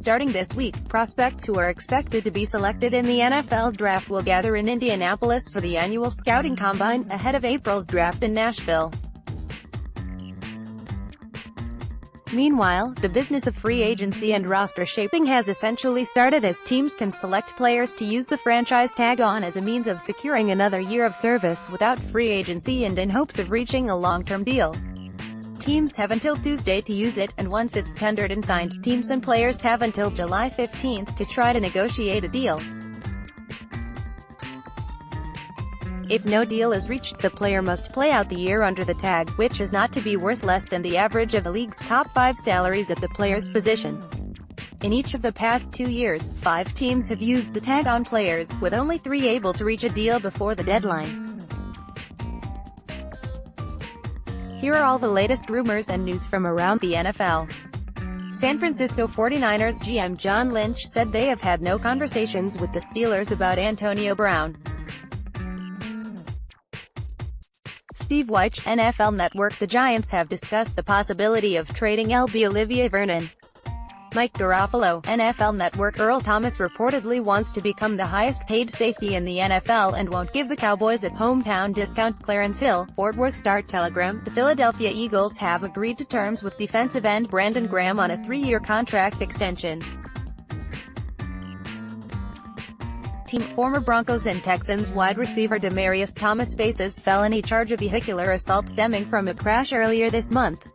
Starting this week, prospects who are expected to be selected in the NFL Draft will gather in Indianapolis for the annual scouting combine, ahead of April's draft in Nashville. Meanwhile, the business of free agency and roster shaping has essentially started, as teams can select players to use the franchise tag on as a means of securing another year of service without free agency and in hopes of reaching a long-term deal. Teams have until Tuesday to use it, and once it's tendered and signed, teams and players have until July 15 to try to negotiate a deal. If no deal is reached, the player must play out the year under the tag, which is not to be worth less than the average of the league's top 5 salaries at the player's position. In each of the past 2 years, 5 teams have used the tag on players, with only 3 able to reach a deal before the deadline. Here are all the latest rumors and news from around the NFL. San Francisco 49ers GM John Lynch said they have had no conversations with the Steelers about Antonio Brown. Steve Wyche, NFL Network. The Giants have discussed the possibility of trading LB Olivier Vernon. Mike Garofalo, NFL Network. Earl Thomas reportedly wants to become the highest-paid safety in the NFL and won't give the Cowboys a hometown discount. Clarence Hill, Fort Worth Star-Telegram. The Philadelphia Eagles have agreed to terms with defensive end Brandon Graham on a 3-year contract extension. Former Broncos and Texans wide receiver Demaryius Thomas faces felony charge of vehicular assault stemming from a crash earlier this month.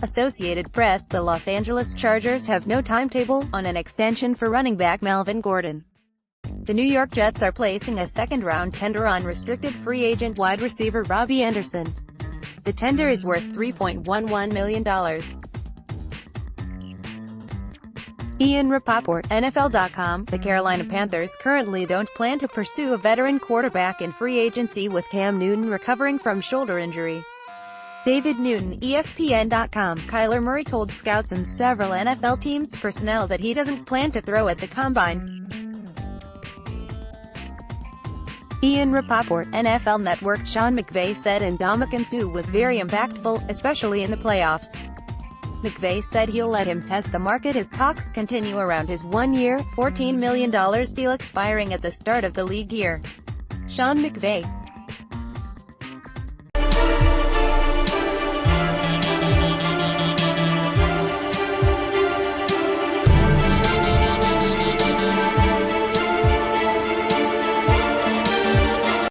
Associated Press. The Los Angeles Chargers have no timetable on an extension for running back Melvin Gordon. The New York Jets are placing a second-round tender on restricted free agent wide receiver Robbie Anderson. The tender is worth $3.11 million. Ian Rapoport, NFL.com. The Carolina Panthers currently don't plan to pursue a veteran quarterback in free agency, with Cam Newton recovering from shoulder injury. David Newton, ESPN.com. Kyler Murray told scouts and several NFL teams' personnel that he doesn't plan to throw at the combine. Ian Rapoport, NFL Network. Sean McVay said Ndamukong Suh was very impactful, especially in the playoffs. McVay said he'll let him test the market as talks continue around his 1-year, $14 million deal expiring at the start of the league year. Sean McVay.